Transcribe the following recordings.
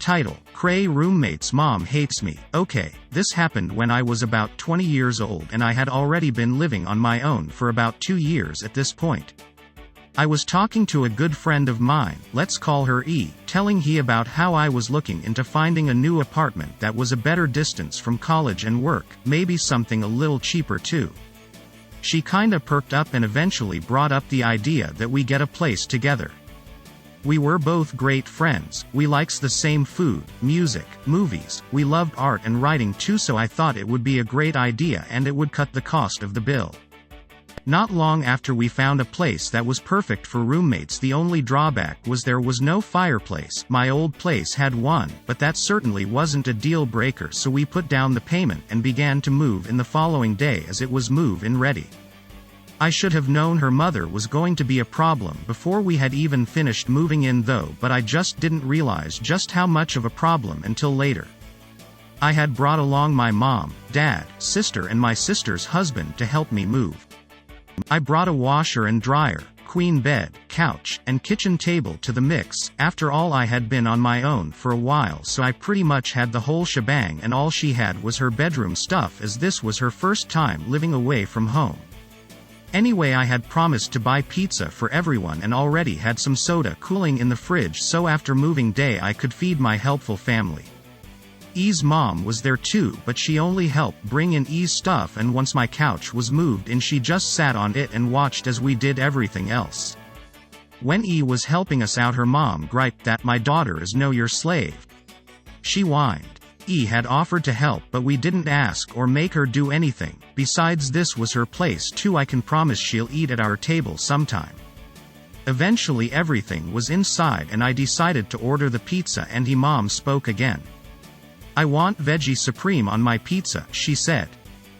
Title: Cray Roommates Mom Hates Me. Okay, this happened when I was about 20 years old and I had already been living on my own for about 2 years at this point. I was talking to a good friend of mine, let's call her E, telling he about how I was looking into finding a new apartment that was a better distance from college and work, maybe something a little cheaper too. She kinda perked up and eventually brought up the idea that we get a place together. We were both great friends, we likes the same food, music, movies, we loved art and writing too, so I thought it would be a great idea and it would cut the cost of the bill. Not long after we found a place that was perfect for roommates. The only drawback was there was no fireplace. My old place had one, but that certainly wasn't a deal breaker, so we put down the payment and began to move in the following day as it was move-in ready. I should have known her mother was going to be a problem before we had even finished moving in though, but I just didn't realize just how much of a problem until later. I had brought along my mom, dad, sister and my sister's husband to help me move. I brought a washer and dryer, queen bed, couch, and kitchen table to the mix. After all, I had been on my own for a while, so I pretty much had the whole shebang, and all she had was her bedroom stuff as this was her first time living away from home. Anyway, I had promised to buy pizza for everyone and already had some soda cooling in the fridge, so after moving day I could feed my helpful family. E's mom was there too, but she only helped bring in E's stuff, and once my couch was moved in she just sat on it and watched as we did everything else. When E was helping us out, her mom griped that my daughter is no your slave. She whined. E had offered to help, but we didn't ask or make her do anything. Besides, this was her place too. I can promise she'll eat at our table sometime. Eventually everything was inside and I decided to order the pizza, and E mom spoke again. I want veggie supreme on my pizza, she said.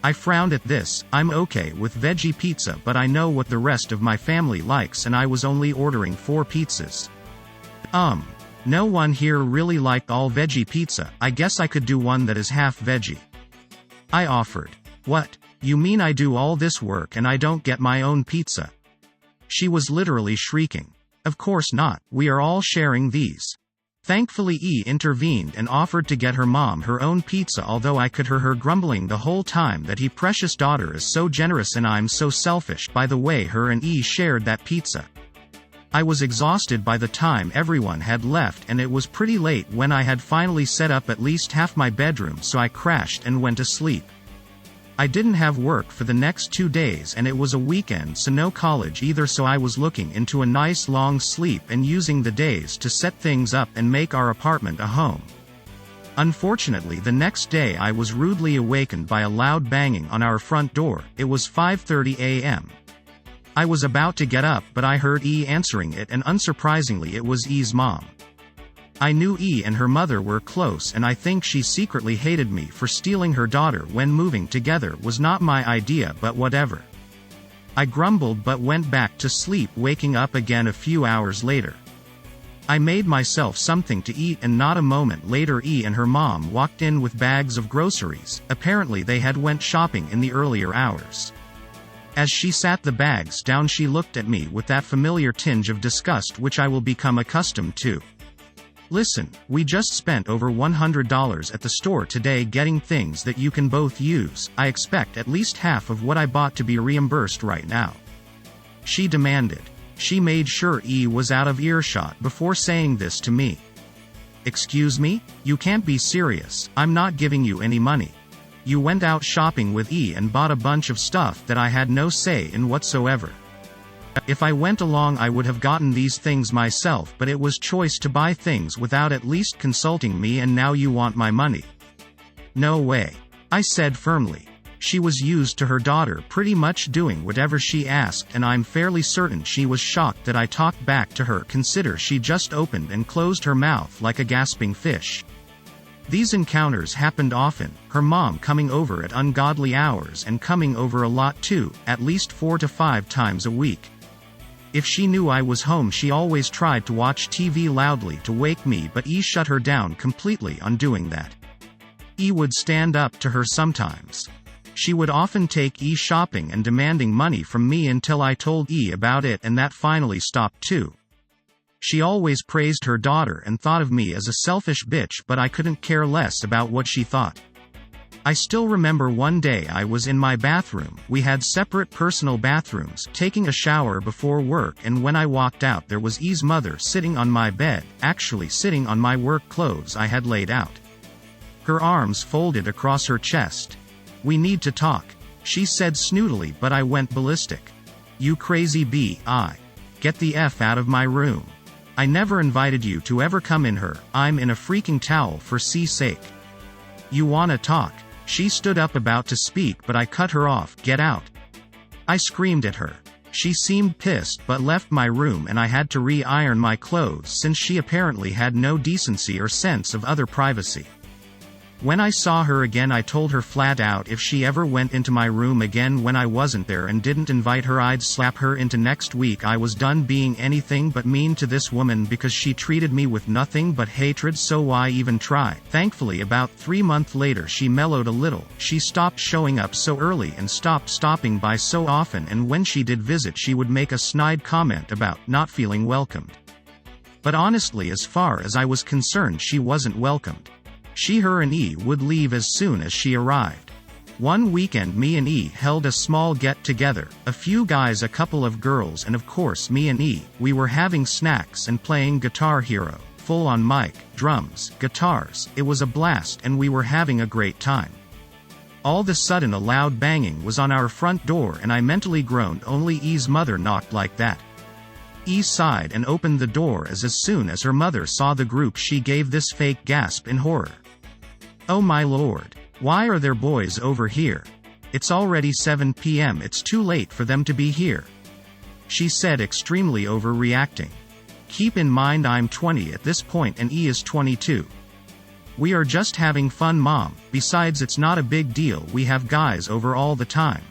I frowned at this. I'm okay with veggie pizza, but I know what the rest of my family likes and I was only ordering 4 pizzas. No one here really liked all veggie pizza. I guess I could do one that is half veggie. I offered. What? You mean I do all this work and I don't get my own pizza? She was literally shrieking. Of course not, we are all sharing these. Thankfully E intervened and offered to get her mom her own pizza, although I could hear her grumbling the whole time that her precious daughter is so generous and I'm so selfish. By the way, her and E shared that pizza. I was exhausted by the time everyone had left, and it was pretty late when I had finally set up at least half my bedroom, so I crashed and went to sleep. I didn't have work for the next 2 days and it was a weekend, so no college either, so I was looking into a nice long sleep and using the days to set things up and make our apartment a home. Unfortunately, the next day I was rudely awakened by a loud banging on our front door. It was 5:30 a.m. I was about to get up, but I heard E answering it, and unsurprisingly it was E's mom. I knew E and her mother were close, and I think she secretly hated me for stealing her daughter when moving together was not my idea, but whatever. I grumbled but went back to sleep, waking up again a few hours later. I made myself something to eat, and not a moment later E and her mom walked in with bags of groceries. Apparently they had went shopping in the earlier hours. As she sat the bags down, she looked at me with that familiar tinge of disgust which I will become accustomed to. Listen, we just spent over $100 at the store today getting things that you can both use. I expect at least half of what I bought to be reimbursed right now, she demanded. She made sure E was out of earshot before saying this to me. Excuse me? You can't be serious. I'm not giving you any money. You went out shopping with E and bought a bunch of stuff that I had no say in whatsoever. If I went along I would have gotten these things myself, but it was choice to buy things without at least consulting me, and now you want my money. No way, I said firmly. She was used to her daughter pretty much doing whatever she asked, and I'm fairly certain she was shocked that I talked back to her. Consider she just opened and closed her mouth like a gasping fish. These encounters happened often, her mom coming over at ungodly hours and coming over a lot too, at least 4 to 5 times a week. If she knew I was home, she always tried to watch TV loudly to wake me, but E shut her down completely on doing that. E would stand up to her sometimes. She would often take E shopping and demanding money from me until I told E about it, and that finally stopped too. She always praised her daughter and thought of me as a selfish bitch, but I couldn't care less about what she thought. I still remember one day I was in my bathroom, we had separate personal bathrooms, taking a shower before work, and when I walked out there was E's mother sitting on my bed, actually sitting on my work clothes I had laid out. Her arms folded across her chest. "We need to talk," she said snootily, but I went ballistic. "You crazy b****. Get the F out of my room. I never invited you to ever come in here, I'm in a freaking towel for C's sake. You wanna talk?" She stood up about to speak, but I cut her off. "Get out." I screamed at her. She seemed pissed but left my room, and I had to re-iron my clothes since she apparently had no decency or sense of other privacy. When I saw her again I told her flat out if she ever went into my room again when I wasn't there and didn't invite her I'd slap her into next week. I was done being anything but mean to this woman because she treated me with nothing but hatred, so why even try? Thankfully about 3 months later she mellowed a little, she stopped showing up so early and stopped stopping by so often, and when she did visit she would make a snide comment about not feeling welcomed. But honestly, as far as I was concerned, she wasn't welcomed. She, her and E would leave as soon as she arrived. One weekend me and E held a small get-together, a few guys, a couple of girls, and of course me and E. We were having snacks and playing Guitar Hero, full on mic, drums, guitars. It was a blast and we were having a great time. All of a sudden a loud banging was on our front door and I mentally groaned. Only E's mother knocked like that. E sighed and opened the door. As soon as her mother saw the group she gave this fake gasp in horror. "Oh my lord. Why are there boys over here? It's already 7 p.m. It's too late for them to be here," she said, extremely overreacting. Keep in mind I'm 20 at this point and E is 22. "We are just having fun, Mom. Besides, it's not a big deal. We have guys over all the time.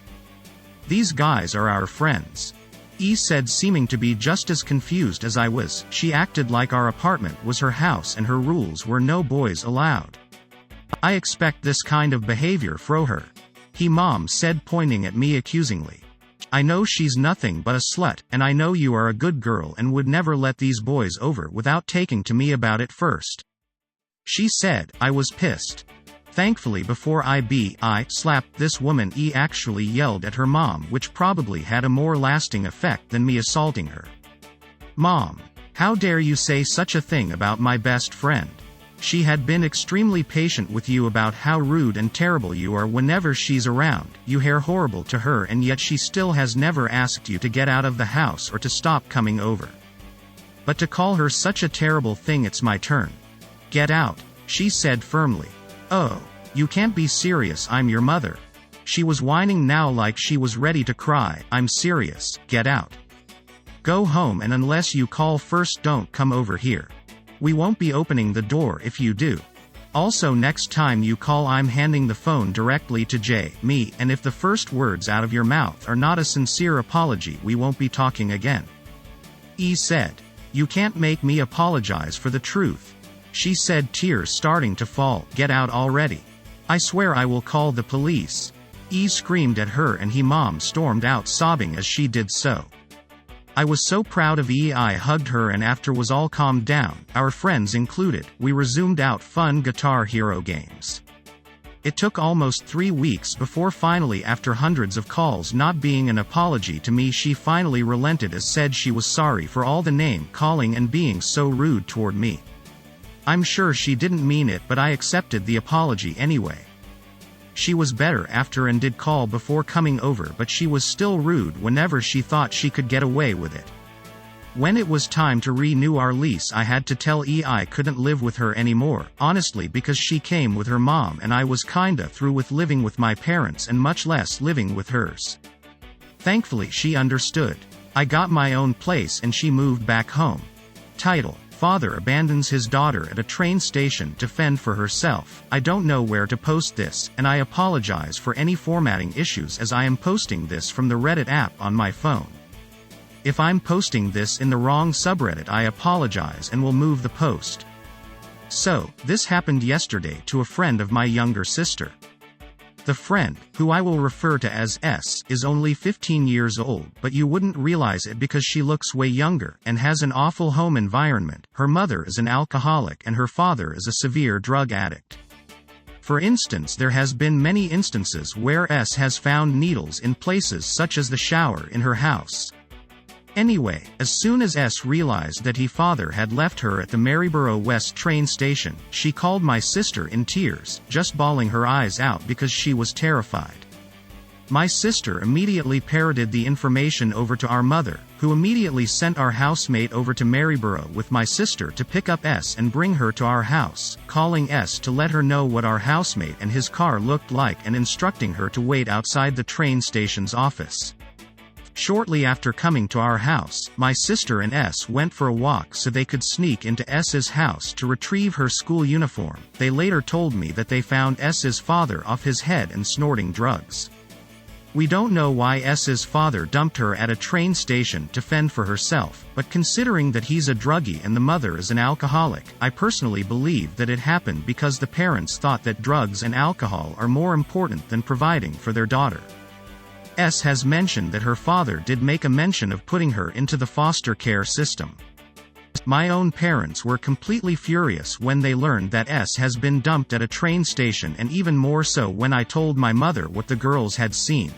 These guys are our friends," E said, seeming to be just as confused as I was. She acted like our apartment was her house and her rules were no boys allowed. "I expect this kind of behavior fro her," Mom said, pointing at me accusingly. "I know she's nothing but a slut, and I know you are a good girl and would never let these boys over without taking to me about it first," she said. I was pissed. Thankfully before I slapped this woman, E actually yelled at her mom, which probably had a more lasting effect than me assaulting her. "Mom, how dare you say such a thing about my best friend? She had been extremely patient with you about how rude and terrible you are whenever she's around. You are horrible to her, and yet she still has never asked you to get out of the house or to stop coming over. But to call her such a terrible thing, it's my turn. Get out," she said firmly. "Oh, you can't be serious, I'm your mother." She was whining now like she was ready to cry. "I'm serious, get out. Go home, and unless you call first, don't come over here. We won't be opening the door if you do. Also, next time you call, I'm handing the phone directly to me, and if the first words out of your mouth are not a sincere apology, we won't be talking again," E said. "You can't make me apologize for the truth," she said, tears starting to fall. "Get out already. I swear I will call the police," E screamed at her, and Mom stormed out sobbing as she did so. I was so proud of E. I hugged her, and after was all calmed down, our friends included, we resumed out fun Guitar Hero games. It took almost 3 weeks before finally, after hundreds of calls not being an apology to me, she finally relented as said she was sorry for all the name calling and being so rude toward me. I'm sure she didn't mean it, but I accepted the apology anyway. She was better after and did call before coming over, but she was still rude whenever she thought she could get away with it. When it was time to renew our lease, I had to tell E I couldn't live with her anymore, honestly, because she came with her mom and I was kinda through with living with my parents and much less living with hers. Thankfully she understood. I got my own place and she moved back home. Title: Father abandons his daughter at a train station to fend for herself. I don't know where to post this, and I apologize for any formatting issues as I am posting this from the Reddit app on my phone. If I'm posting this in the wrong subreddit, I apologize and will move the post. So, this happened yesterday to a friend of my younger sister. The friend, who I will refer to as S, is only 15 years old, but you wouldn't realize it because she looks way younger, and has an awful home environment. Her mother is an alcoholic and her father is a severe drug addict. For instance, there has been many instances where S has found needles in places such as the shower in her house. Anyway, as soon as S realized that his father had left her at the Maryborough West train station, she called my sister in tears, just bawling her eyes out because she was terrified. My sister immediately parroted the information over to our mother, who immediately sent our housemate over to Maryborough with my sister to pick up S and bring her to our house, calling S to let her know what our housemate and his car looked like and instructing her to wait outside the train station's office. Shortly after coming to our house, my sister and S went for a walk so they could sneak into S's house to retrieve her school uniform. They later told me that they found S's father off his head and snorting drugs. We don't know why S's father dumped her at a train station to fend for herself, but considering that he's a druggie and the mother is an alcoholic, I personally believe that it happened because the parents thought that drugs and alcohol are more important than providing for their daughter. S has mentioned that her father did make a mention of putting her into the foster care system. My own parents were completely furious when they learned that S has been dumped at a train station, and even more so when I told my mother what the girls had seen.